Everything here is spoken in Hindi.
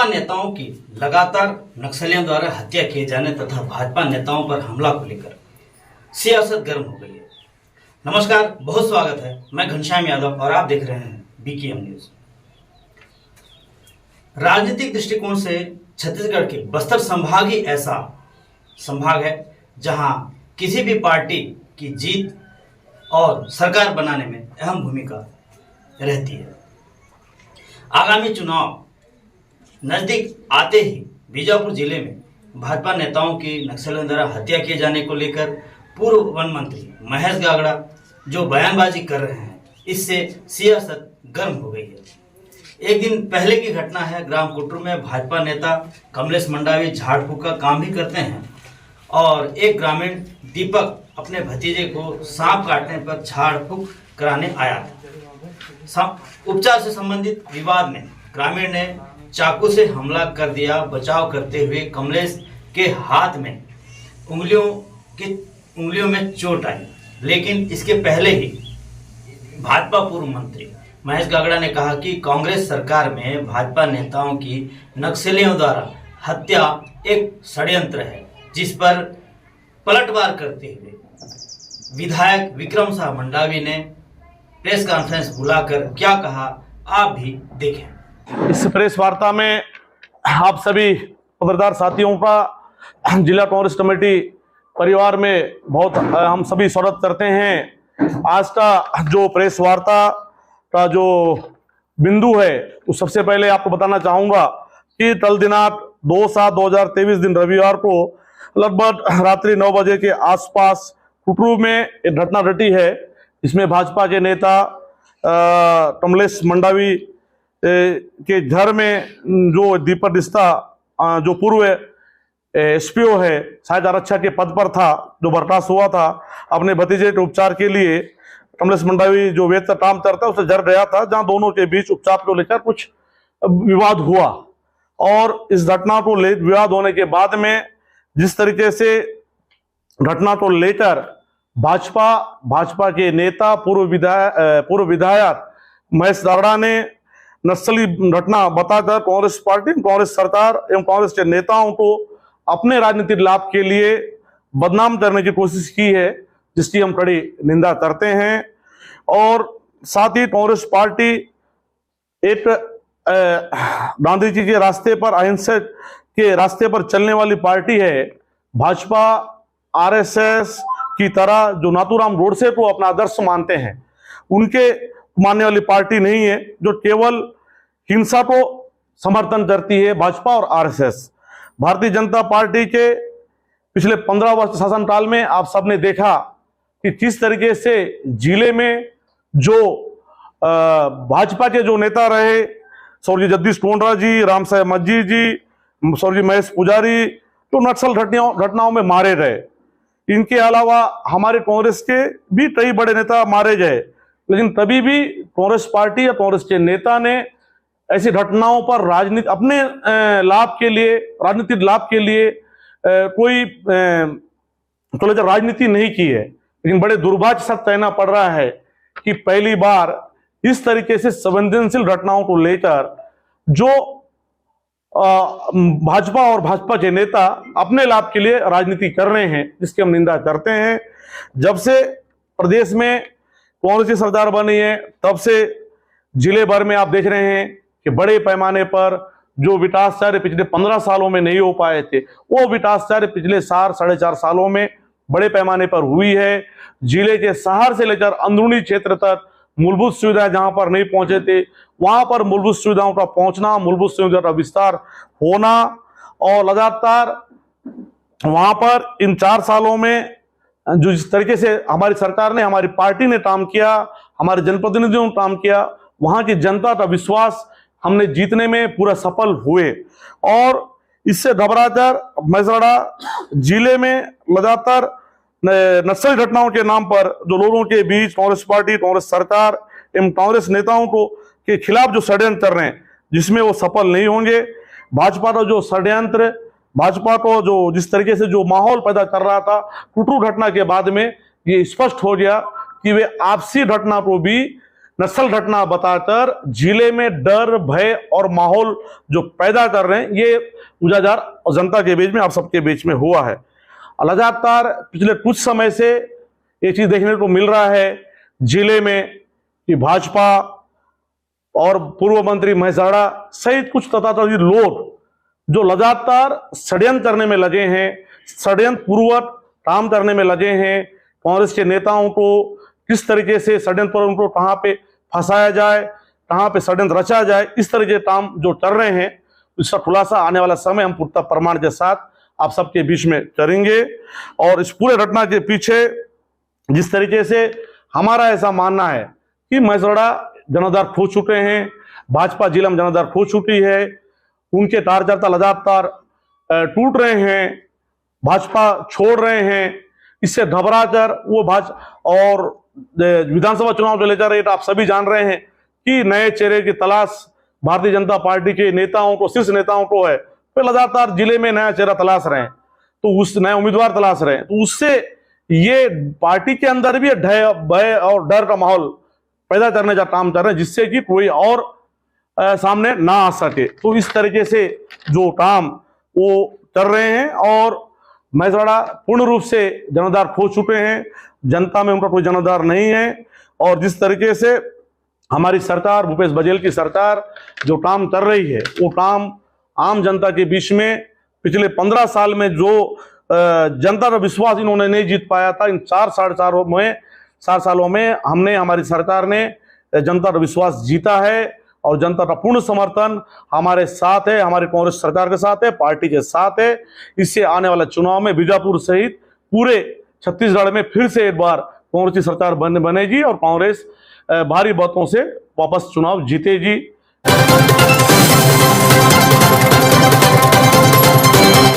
भाजपा नेताओं की लगातार नक्सलियों द्वारा हत्या किए जाने तथा भाजपा नेताओं पर हमला को लेकर सियासत गर्म हो गई है। नमस्कार, बहुत स्वागत है। मैं घनश्याम यादव और आप देख रहे हैं बीकेएम न्यूज। राजनीतिक दृष्टिकोण से छत्तीसगढ़ के बस्तर संभाग ही ऐसा संभाग है जहां किसी भी पार्टी की जीत और सरकार बनाने में अहम भूमिका रहती है। आगामी चुनाव नजदीक आते ही बीजापुर जिले में भाजपा नेताओं की नक्सलियों द्वारा हत्या किए जाने को लेकर पूर्व वन मंत्री महेश गागड़ा जो बयानबाजी कर रहे हैं, इससे सियासत गर्म हो गई है। एक दिन पहले की घटना है, ग्राम कुटरू में भाजपा नेता कमलेश मंडावी झाड़ फूक का काम भी करते हैं और एक ग्रामीण दीपक अपने भतीजे को सांप काटने पर झाड़ फूक कराने आया था। उपचार से संबंधित विवाद में ग्रामीण ने चाकू से हमला कर दिया। बचाव करते हुए कमलेश के हाथ में उंगलियों में चोट आई, लेकिन इसके पहले ही भाजपा पूर्व मंत्री महेश गागड़ा ने कहा कि कांग्रेस सरकार में भाजपा नेताओं की नक्सलियों द्वारा हत्या एक षड्यंत्र है, जिस पर पलटवार करते हुए विधायक विक्रम शाह मंडावी ने प्रेस कॉन्फ्रेंस बुलाकर क्या कहा, आप भी देखें। इस प्रेस वार्ता में आप सभी पत्रकार साथियों का जिला कांग्रेस कमेटी परिवार में बहुत हम सभी स्वागत करते हैं। आज का जो प्रेस वार्ता का जो बिंदु है, वो सबसे पहले आपको बताना चाहूंगा कि कल दिनांक 2/7/2023 दिन रविवार को लगभग रात्रि 9 बजे के आसपास कुटरू में एक घटना घटी है। इसमें भाजपा के नेता कमलेश मंडावी के घर में जो दीपक डिस्ता जो पूर्व एसपीओ है, शायद आरक्षक के पद पर था, जो बर्खास्त हुआ था, अपने भतीजे के उपचार के लिए कमलेश मंडावी जो वेद का काम करता है उससे घर गया था, जहां दोनों के बीच उपचार को लेकर कुछ विवाद हुआ। और इस घटना को विवाद होने के बाद में जिस तरीके से घटना को लेकर भाजपा के नेता पूर्व विधायक महेश गागड़ा ने नक्सली घटना बताकर कांग्रेस पार्टी, कांग्रेस सरकार एवं कांग्रेस के नेताओं को अपने राजनीतिक लाभ के लिए बदनाम करने की कोशिश की है, जिसकी हम कड़ी निंदा करते हैं। और साथ ही कांग्रेस पार्टी एक गांधी जी के रास्ते पर, अहिंसक के रास्ते पर चलने वाली पार्टी है। भाजपा आरएसएस की तरह जो नाथूराम गोडसे को अपना आदर्श मानते हैं, उनके मानने वाली पार्टी नहीं है, जो केवल हिंसा को समर्थन करती है। भाजपा और आरएसएस, भारतीय जनता पार्टी के पिछले 15 वर्ष शासनकाल में आप सबने देखा कि किस तरीके से जिले में जो भाजपा के जो नेता रहे, स्वर्गीय जगदीश टोंडरा जी, राम साहेब मज्जी जी, स्वर्गीय महेश पुजारी, तो नक्सल घटनाओं में मारे गए। इनके अलावा हमारे कांग्रेस के भी कई बड़े नेता मारे गए, लेकिन तभी भी कांग्रेस पार्टी या कांग्रेस के नेता ने ऐसी घटनाओं पर अपने लाभ के लिए, राजनीतिक लाभ के लिए कोई तो लेकर राजनीति नहीं की है। लेकिन बड़े दुर्भाग्य से कहना पड़ रहा है कि पहली बार इस तरीके से संवेदनशील घटनाओं को लेकर जो भाजपा और भाजपा के नेता अपने लाभ के लिए राजनीति कर रहे हैं, जिसकी हम निंदा करते हैं। जब से प्रदेश में कांग्रेस की सरकार बनी है, तब से जिले भर में आप देख रहे हैं कि बड़े पैमाने पर जो विकास कार्य पिछले 15 सालों में नहीं हो पाए थे, वो विकास कार्य पिछले 4-4.5 सालों में बड़े पैमाने पर हुई है। जिले के शहर से लेकर अंदरूनी क्षेत्र तक मूलभूत सुविधाएं जहां पर नहीं पहुंचे थे, वहां पर मूलभूत सुविधाओं का पहुंचना, मूलभूत सुविधाओं का विस्तार होना, और लगातार वहां पर इन 4 सालों में जो जिस तरीके से हमारी सरकार ने, हमारी पार्टी ने काम किया, हमारे जनप्रतिनिधियों ने काम किया, वहां की जनता का विश्वास हमने जीतने में पूरा सफल हुए। और इससे घबराकर महेशगढ़ जिले में लगातार नक्सली घटनाओं के नाम पर जो लोगों के बीच कांग्रेस पार्टी, कांग्रेस सरकार एवं कांग्रेस नेताओं को के खिलाफ जो षड्यंत्र कर रहे हैं, जिसमें वो सफल नहीं होंगे। भाजपा का जो षड्यंत्र, भाजपा को जो जिस तरीके से जो माहौल पैदा कर रहा था कुटरू घटना के बाद में, ये स्पष्ट हो गया कि वे आपसी घटना को भी नस्ल घटना बताकर जिले में डर भय और माहौल जो पैदा कर रहे हैं, ये उजागर जनता के बीच में, आप सबके बीच में हुआ है। लगातार पिछले कुछ समय से ये चीज देखने को मिल रहा है जिले में कि भाजपा और पूर्व मंत्री महेसाड़ा सहित कुछ तथाकथित लोग जो लगातार षड्यंत्र करने में लगे हैं, षड्यंत्र पूर्वक काम करने में लगे हैं। कांग्रेस के नेताओं को किस तरीके से षड्यंत्र पर उनको कहां पे फंसाया जाए, कहां पे षड्यंत्र रचा जाए, इस तरीके के काम जो कर रहे हैं, इसका खुलासा आने वाला समय हम पुख्ता प्रमाण के साथ आप सबके बीच में करेंगे। और इस पूरे घटना के पीछे जिस तरीके से हमारा ऐसा मानना है कि महेसाड़ा जनाधार खो चुके हैं, भाजपा जिला में जनाधार खो चुकी है, उनके कार्यकर्ता लगातार टूट रहे हैं, भाजपा छोड़ रहे हैं। इससे घबराकर वो और विधानसभा चुनाव जो ले जा रहे हैं, आप सभी जान रहे हैं कि नए चेहरे की तलाश भारतीय जनता पार्टी के नेताओं को, शीर्ष नेताओं को है। वे लगातार जिले में नया चेहरा तलाश रहे हैं, तो उस नए उम्मीदवार तलाश रहे हैं, तो उससे ये पार्टी के अंदर भी भय और डर का माहौल पैदा करने का काम कर रहे हैं, जिससे कि कोई और सामने ना आ सके। तो इस तरीके से जो काम वो कर रहे हैं और महेसाड़ा पूर्ण रूप से जनाधार खो चुके हैं, जनता में उनका कोई जनाधार नहीं है। और जिस तरीके से हमारी सरकार, भूपेश बघेल की सरकार जो काम कर रही है, वो काम आम जनता के बीच में पिछले 15 साल में जो जनता का विश्वास इन्होंने नहीं जीत पाया था, इन 4 सालों में हमने, हमारी सरकार ने जनता का विश्वास जीता है। और जनता का पूर्ण समर्थन हमारे साथ है, हमारे कांग्रेस सरकार के साथ है, पार्टी के साथ है। इससे आने वाला चुनाव में बीजापुर सहित पूरे छत्तीसगढ़ में फिर से एक बार कांग्रेस की सरकार बनेगी और कांग्रेस भारी बहुमतों से वापस चुनाव जीतेगी।